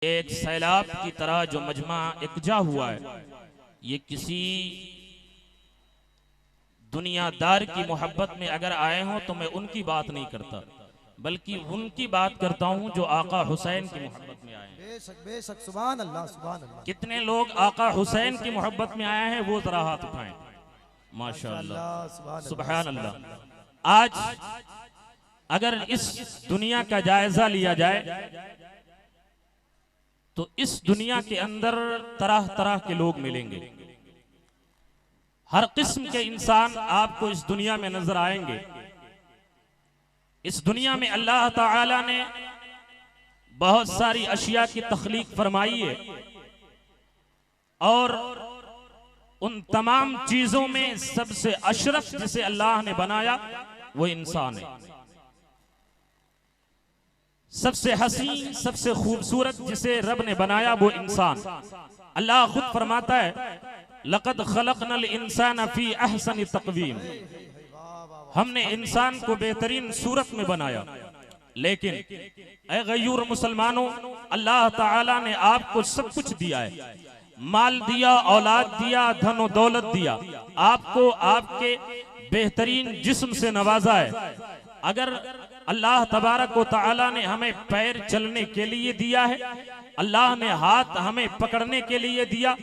एक सैलाब की तरह जो मजमा एकजा हुआ है, ये किसी दुनियादार की मोहब्बत में अगर आए हों तो मैं उनकी बात नहीं करता, बल्कि उनकी बात करता हूं जो आका हुसैन की मोहब्बत में आए हैं। बेशक बेशक, सुभान अल्लाह सुभान अल्लाह। कितने लोग आका हुसैन की मोहब्बत में आए हैं, वो जरा हाथ उठाएं। माशाअल्लाह, सुभान अल्लाह। आज अगर इस दुनिया का जायजा लिया जाए तो इस दुनिया के अंदर तरह तरह के लोग मिलेंगे, हर किस्म के इंसान आपको इस दुनिया में नजर आएंगे। इस दुनिया में अल्लाह ताला ने बहुत सारी अशिया की तख्लीक फरमाई है और उन तमाम चीजों में सबसे अशरफ जिसे अल्लाह ने बनाया वो इंसान है। सबसे हसीन, सबसे खूबसूरत जिसे रब ने बनाया वो इंसान। अल्लाह खुद फरमाता है, लक़द खलक़नल इंसान फी अहसन तक़वीम, हमने इंसान को बेहतरीन सूरत में बनाया। लेकिन ऐ गयूर मुसलमानों, अल्लाह ताला ने आपको सब कुछ दिया है, माल दिया, औलाद दिया, धन और दौलत दिया, आपको आपके बेहतरीन जिस्म से नवाजा है। अगर अल्लाह तबारक व तआला ने हमें पैर चलने के लिए दिया है, अल्लाह ने हाथ हमें पकड़ने के लिए दिया,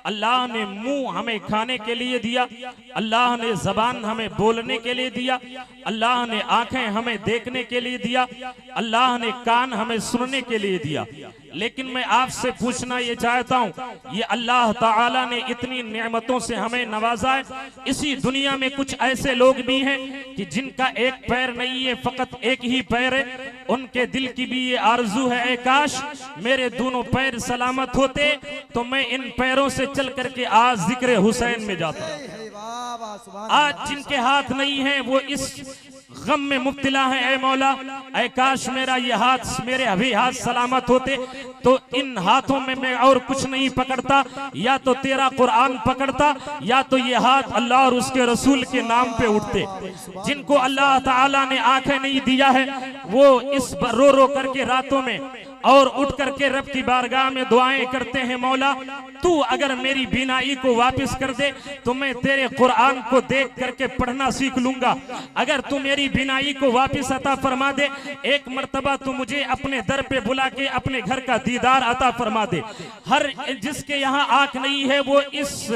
अल्लाह ने मुंह हमें खाने के लिए दिया, अल्लाह ने जबान हमें बोलने के लिए दिया, अल्लाह ने आंखें हमें देखने के लिए दिया, अल्लाह ने कान हमें सुनने के लिए दिया। लेकिन मैं आपसे पूछना ये चाहता हूँ, ये अल्लाह ताला ने इतनी नेमतों से हमें नवाजा है, इसी दुनिया में कुछ ऐसे लोग भी हैं कि जिनका एक पैर नहीं है, फकत एक ही पैर है। उनके दिल की भी ये आरजू है, ऐ काश मेरे दोनों पैर सलामत होते तो मैं इन पैरों से चल करके आज जिक्र हुसैन में जाता। आज जिनके हाथ नहीं है वो इस गम में मुब्तला है, ऐ मौला ऐ काश मेरा ये हाथ, मेरे अभी हाथ सलामत होते तो इन हाथों में मैं और कुछ नहीं पकड़ता, या तो तेरा कुरान पकड़ता या तो ये हाथ अल्लाह और उसके रसूल के नाम पे उठते। जिनको अल्लाह ताला ने आंखें नहीं दिया है वो इस रो रो करके रातों में और उठ करके रब की बारगाह में दुआएं करते हैं, मौला तू अगर मेरी बीनाई को वापस कर दे तो मैं तेरे कुरान को देख करके पढ़ना सीख लूंगा। अगर तू मेरी बीनाई को वापस अता फरमा दे, एक मर्तबा तू मुझे अपने दर पे बुला के अपने घर का दीदार अता फरमा दे। हर जिसके यहाँ आंख नहीं है वो इस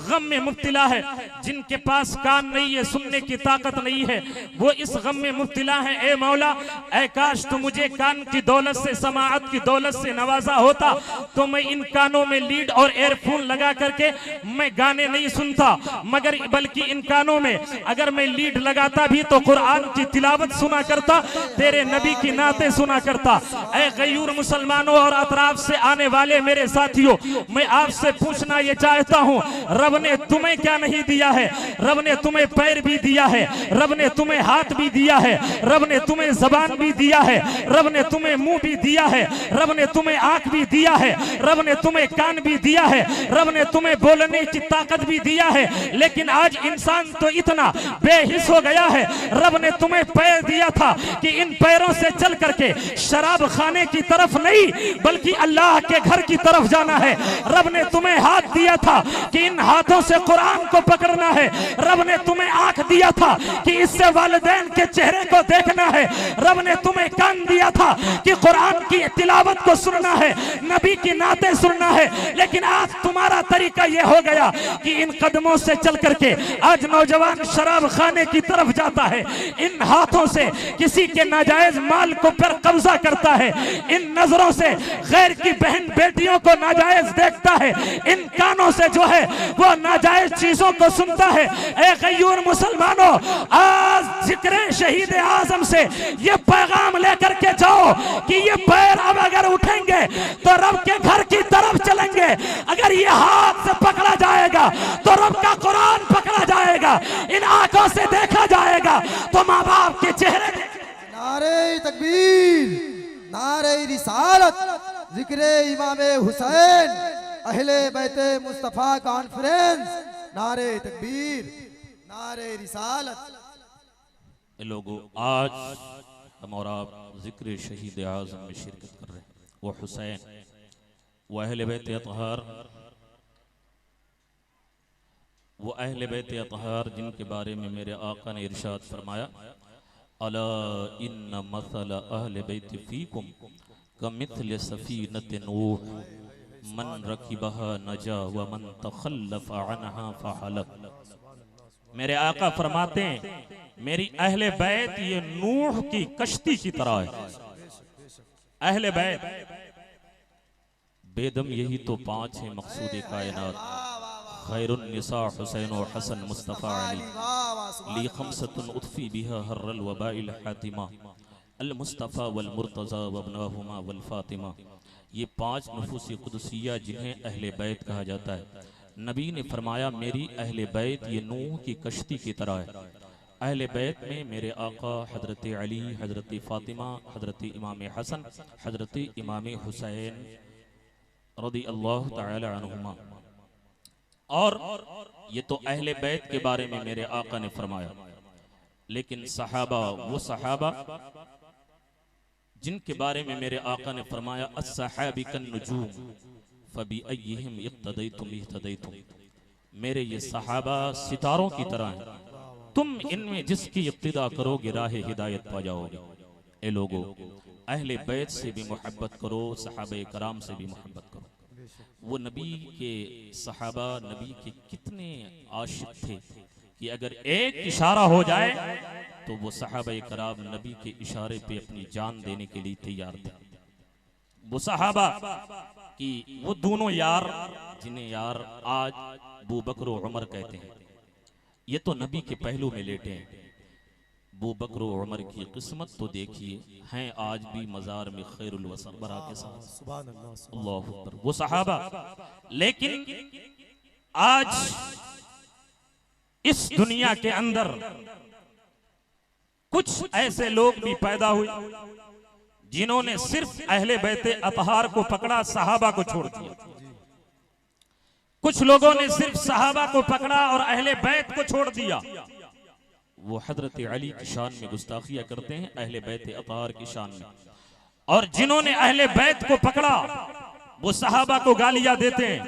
गम में मुब्तला है, जिनके पास कान नहीं है, सुनने की ताकत नहीं है, वो इस गम में मुब्तला है। ए मौला ऐ काश तू मुझे कान की दौलत से, समाअत की दौलत से नवाजा होता तो मैं इन कानों में लीड और एयरफोन लगा करके मैं गाने नहीं सुनता, मगर बल्कि इन कानों में अगर मैं लीड लगाता भी तो कुरान की तिलावत सुना करता, तेरे नबी की नाते सुना करता। ऐ गयूर मुसलमानों और अतराफ से आने वाले मेरे साथियों, मैं आपसे पूछना ये चाहता हूँ, रब ने तुम्हें क्या नहीं दिया है? रब ने तुम्हें पैर भी दिया है, रब ने तुम्हें हाथ भी दिया है, रब ने तुम्हें जबान भी दिया है, रब ने तुम्हें मुंह भी दिया है, रब ने तुम्हें आंख भी दिया है, रब ने तुम्हें कान भी दिया है, रब ने तुम्हें बोलने की ताकत भी दिया है। लेकिन आज इंसान तो इतना बेहिस हो गया है, रब ने तुम्हें पैर दिया था कि इन पैरों से चल करके शराब खाने की तरफ नहीं बल्कि अल्लाह के घर की तरफ जाना है। रब ने तुम्हें हाथ दिया था कि इन हाथों से कुरान को पकड़ना है, रब ने तुम्हें आंख दिया था कि इससे वालिदैन के चेहरे को देखना है, रब ने तुम्हें कान दिया था कि कुरान की तिलावत को सुनना है, नबी की नाते सुनना है। लेकिन आज तुम्हारा तरीका यह हो गया कि इन कदमों से चल करके आज नौजवान शराब खाने की तरफ जाता है, इन हाथों से किसी के नाजायज माल को पर कब्जा करता है, इन नजरों से गैर की बहन बेटियों को नाजायज देखता है, इन कानों से जो है वो नाजायज चीजों को सुनता है। ए गयूर मुसलमानों, आज जिक्र शहीद आजम से ये पैगाम लेकर के जाओ कि ये पैर अब अगर उठेंगे तो रब के घर की तरफ चलेंगे, अगर ये हाथ से पकड़ा जाएगा तो रब का कुरान पकड़ा जाएगा, इन आंखों से देखा जाएगा तो माँ बाप के चेहरे। नारे तकबीर, नारे रिसालत, जिक्र इमाम हुसैन, अहले बैते मुस्तफा कॉन्फ्रेंस, नारे तकबीर, नारे रिसालत। लोगों आज हम और आप जिक्र शहीद आज़म में शिरकत कर रहे हैं। वो हुसैन वो अहले बैत अतहार, वो अहले बैत अतहार जिनके बारे में मेरे आका ने इरशाद फरमाया, अला इन्न मसल अहले बैत फीकुम कमिथल सफीनत नूह मन रकिबहा नजा व मन तखल्लफ अन्हा फहलक। मेरे आका फरमाते हैं मेरी अहले बैत ये नूह की कश्ती की तरह है। अहले बैत बेदम यही तो 5 है मकसूद कायनात, खैरुन निसा हुसैन व हसन मुस्तफ़ा अली ली खमसतुन उतफी बिहा हर्रल वबाइल हातिमा अल मुस्तफ़ा वल मुर्तज़ा व अबनाहुमा वल फातिमा। ये 5 नफूसी कुदसिया जिन्हें अहले बैत कहा जाता है। नबी ने फरमाया मेरी अहले बैत ये नूह की कश्ती की तरह है। अहले बैत में मेरे आका हजरत अली, हजरत फातिमा, हजरत इमाम हसन, हजरत इमाम हुसैन रदी अल्लाह तआला अन्हुमा। और ये तो अहले बैत के बारे में मेरे आका ने फरमाया, लेकिन सहाबा, वो सहाबा जिनके बारे में मेरे आका ने फरमाया अस्सहाबी कन नुजूम फबी अय्यिहिम इक्तदैतुम इहतदैतुम। मेरे ये सहाबा सितारों की तरह हैं, तुम इनमें जिसकी इक्तिदा करोगे राह हिदायत पा जाओगे। ए लोगो, अहले बैत से भी मोहब्बत करो, सहाबे कराम से भी मोहब्बत करो। वो नबी के सहाबा नबी के कितने आशिक थे कि अगर एक इशारा हो जाए तो वो सहाबा कराम नबी के इशारे पे अपनी जान देने के लिए तैयार थे। वो सहाबा कि वो दोनों यार जिन्हें यार आज अबू बकर व उमर कहते हैं, ये तो नबी के पहलू में लेटे हैं। अबू बकर व उमर की किस्मत तो देखिए, हैं आज भी मजार में खैरुल वसबरा के साथ। अल्लाहु अकबर। वो सहाबा, लेकिन आज इस दुनिया के अंदर कुछ ऐसे लोग भी पैदा हुए जिन्होंने सिर्फ अहले बैते अतहार को पकड़ा, सहाबा को छोड़ दिया। कुछ लोगों ने सिर्फ सहाबा को पकड़ा और अहले बैत को छोड़ दिया। वो हजरत अली की शान में गुस्ताखियां करते हैं, अहले बैते अतहार की शान में। और जिन्होंने अहले बैत को पकड़ा वो सहाबा को गालियां देते हैं।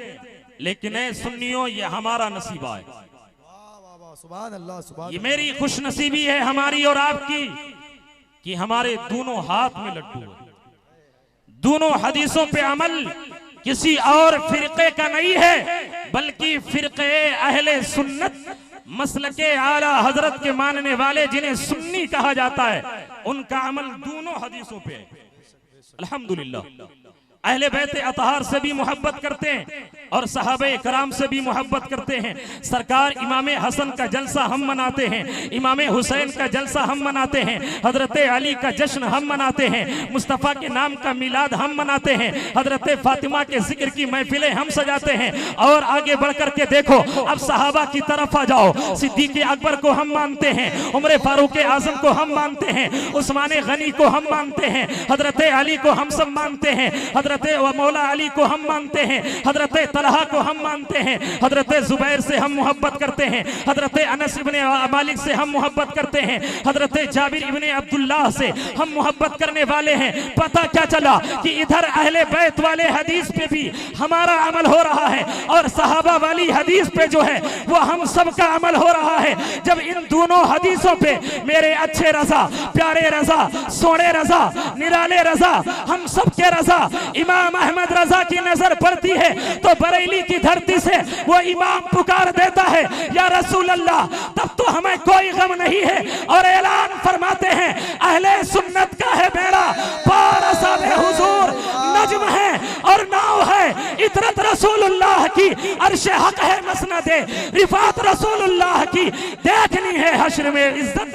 लेकिन ऐ सुन्नियों, ये हमारा नसीबा है, ये मेरी खुश नसीबी है हमारी और आपकी कि हमारे दोनों हाथ में लड्डू है। दोनों हदीसों पे अमल किसी और फिरके का नहीं है, बल्कि फिरके अहले सुन्नत मसलके आला हजरत के मानने वाले जिन्हें सुन्नी कहा जाता है, उनका अमल दोनों हदीसों पे है। अल्हम्दुलिल्लाह। अहले बैत अतहार से भी मोहब्बत करते हैं और सहाबे कराम से भी मोहब्बत करते हैं। सरकार इमाम हसन का जलसा हम मनाते हैं, इमाम हुसैन का जलसा हम मनाते हैं, हजरत अली का जश्न हम मनाते हैं, मुस्तफ़ा के नाम का मिलाद हम मनाते हैं, हजरत फातिमा के जिक्र की महफिलें हम सजाते हैं। और आगे बढ़ करके देखो, अब सहाबा की तरफ आ जाओ। सिद्दीक़ अकबर को हम मानते हैं, उमर फारूक आजम को हम मानते हैं, उस्मान गनी को हम मानते हैं, हजरत अली को हम सब मानते हैं, हजरत मौला अली को हम मानते हैं, हजरत तलहा को हम मानते हैं, हजरत जुबैर से हम मोहब्बत करते हैं, हजरत अनस इब्ने मालिक से हम मोहब्बत करते हैं, हजरत जाबिर इब्ने अब्दुल्लाह से हम मोहब्बत करने वाले हैं। पता क्या चला कि इधर अहले बैत वाले हदीस पे भी हमारा अमल हो रहा है और सहाबा वाली हदीस पे जो है वो हम सब का अमल हो रहा है। जब इन दोनों हदीसों पे मेरे अच्छे रजा, प्यारे रजा, सोने रजा, निराले रजा, हम सब के रजा इमाम अहमद रजा की नजर पड़ती है तो बरेली की धरती से वो इमाम पुकार देता है, या रसूल अल्लाह, तब तो हमें कोई गम नहीं है। और ऐलान फरमाते हैं, अहले सुन्नत का है बेड़ा, पार असाब हुजूर नज्म है और नाव है, इतरत रसूलुल्लाह की, अर्श हक है मसनद रिफात रसूलुल्लाह की, देखनी है हश्र में इज्जत।